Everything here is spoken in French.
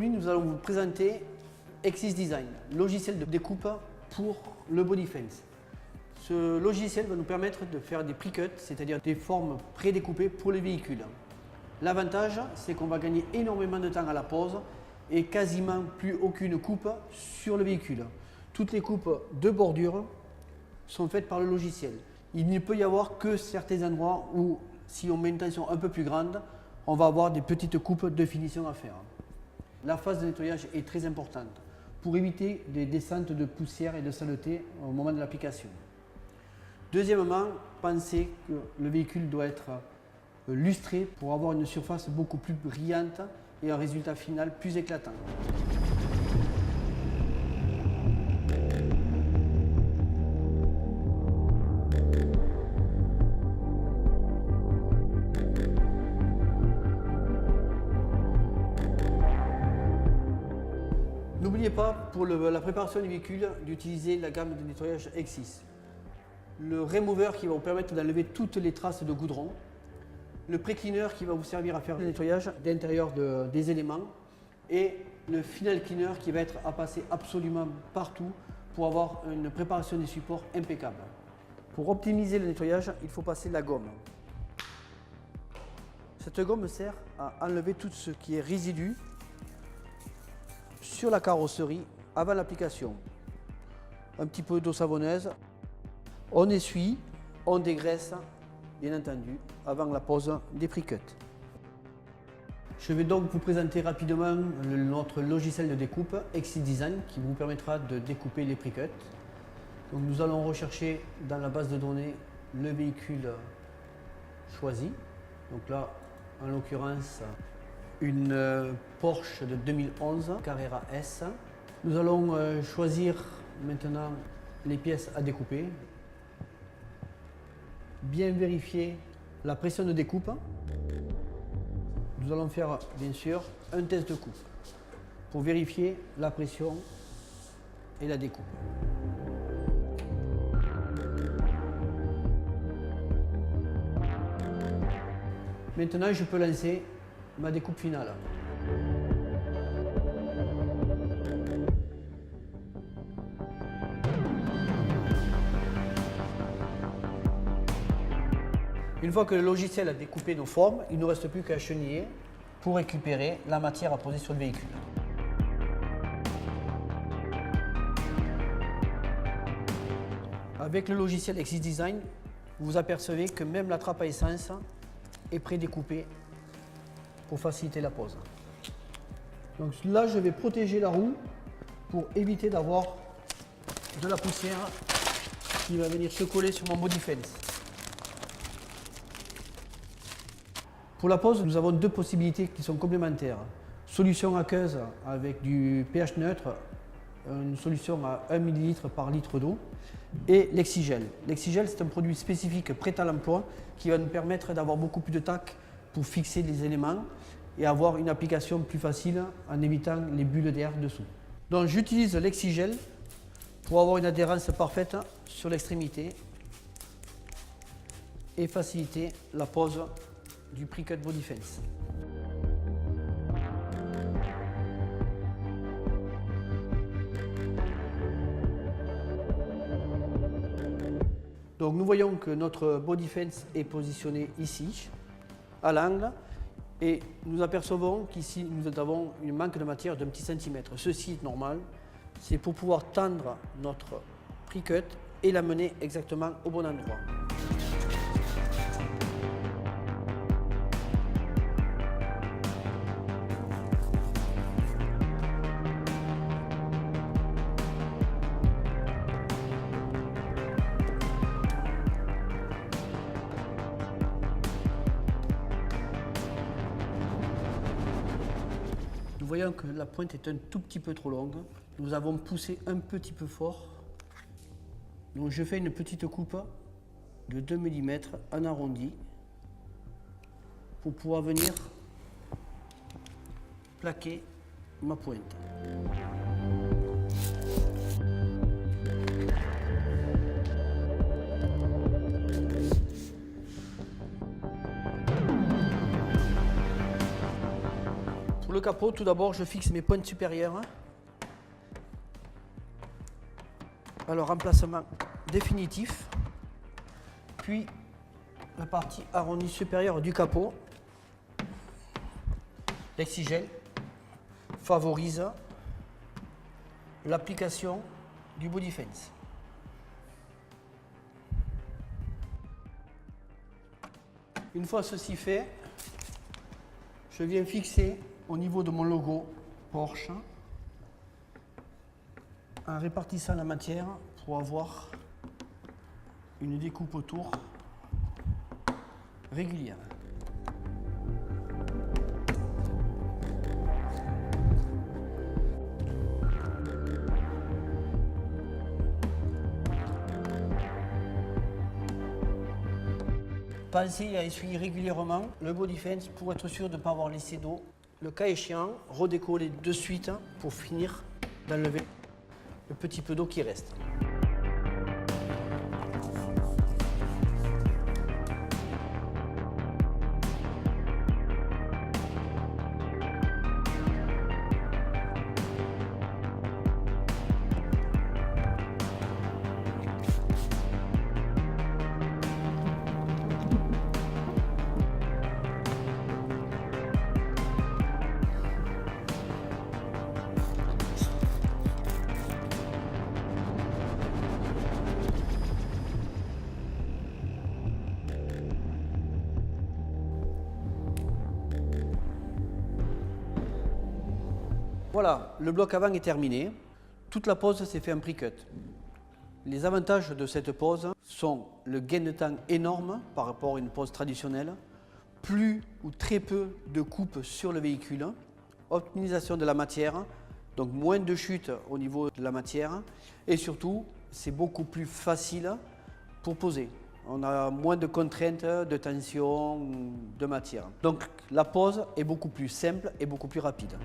Aujourd'hui, nous allons vous présenter Exis Design, logiciel de découpe pour le body fence. Ce logiciel va nous permettre de faire des pre-cuts, c'est-à-dire des formes pré-découpées pour les véhicules. L'avantage, c'est qu'on va gagner énormément de temps à la pose et quasiment plus aucune coupe sur le véhicule. Toutes les coupes de bordure sont faites par le logiciel. Il ne peut y avoir que certains endroits où, si on met une tension un peu plus grande, on va avoir des petites coupes de finition à faire. La phase de nettoyage est très importante pour éviter des descentes de poussière et de saleté au moment de l'application. Deuxièmement, pensez que le véhicule doit être lustré pour avoir une surface beaucoup plus brillante et un résultat final plus éclatant. N'oubliez pas, pour la préparation du véhicule, d'utiliser la gamme de nettoyage Exis. Le remover qui va vous permettre d'enlever toutes les traces de goudron. Le pré-cleaner qui va vous servir à faire le nettoyage d'intérieur des éléments. Et le final cleaner qui va être à passer absolument partout pour avoir une préparation des supports impeccable. Pour optimiser le nettoyage, il faut passer la gomme. Cette gomme sert à enlever tout ce qui est résidu sur la carrosserie avant l'application. Un petit peu d'eau savonneuse, on essuie, on dégraisse, bien entendu, avant la pose des pre-cuts. Je vais donc vous présenter rapidement notre logiciel de découpe Exis Design qui vous permettra de découper les pre-cuts. Donc nous allons rechercher dans la base de données le véhicule choisi. Donc là, en l'occurrence, une Porsche de 2011 Carrera S. Nous allons choisir maintenant les pièces à découper. Bien vérifier la pression de découpe. Nous allons faire bien sûr un test de coupe pour vérifier la pression et la découpe. Maintenant, je peux lancer ma découpe finale. Une fois que le logiciel a découpé nos formes, il ne nous reste plus qu'à cheniller pour récupérer la matière à poser sur le véhicule. Avec le logiciel Exis Design, vous vous apercevez que même la trappe à essence est pré-découpée pour faciliter la pose. Donc là, je vais protéger la roue pour éviter d'avoir de la poussière qui va venir se coller sur mon body fence. Pour la pose, nous avons deux possibilités qui sont complémentaires. Solution aqueuse avec du pH neutre, une solution à 1 ml par litre d'eau, et l'Exigel. L'Exigel, c'est un produit spécifique prêt à l'emploi qui va nous permettre d'avoir beaucoup plus de tac pour fixer les éléments et avoir une application plus facile en évitant les bulles d'air dessous. Donc j'utilise l'Exigel pour avoir une adhérence parfaite sur l'extrémité et faciliter la pose du pre-cut body fence. Donc nous voyons que notre body fence est positionné ici, à l'angle, et nous apercevons qu'ici nous avons un manque de matière d'un petit centimètre. Ceci est normal, c'est pour pouvoir tendre notre pre-cut et l'amener exactement au bon endroit. Nous voyons que la pointe est un tout petit peu trop longue. Nous avons poussé un petit peu fort. Donc je fais une petite coupe de 2 mm en arrondi pour pouvoir venir plaquer ma pointe. le capot, tout d'abord, je fixe mes pointes supérieures à leur emplacement définitif, puis la partie arrondie supérieure du capot. L'exigel favorise l'application du body fence. Une fois ceci fait, je viens fixer au niveau de mon logo Porsche en répartissant la matière pour avoir une découpe autour régulière. Pensez à essuyer régulièrement le body fence pour être sûr de ne pas avoir laissé d'eau. Le cas échéant, redécoller de suite pour finir d'enlever le petit peu d'eau qui reste. Voilà, le bloc avant est terminé. Toute la pose s'est fait en pre-cut. Les avantages de cette pose sont le gain de temps énorme par rapport à une pose traditionnelle, plus ou très peu de coupe sur le véhicule, optimisation de la matière, donc moins de chute au niveau de la matière, et surtout, c'est beaucoup plus facile pour poser. On a moins de contraintes, de tension, de matière. Donc la pose est beaucoup plus simple et beaucoup plus rapide.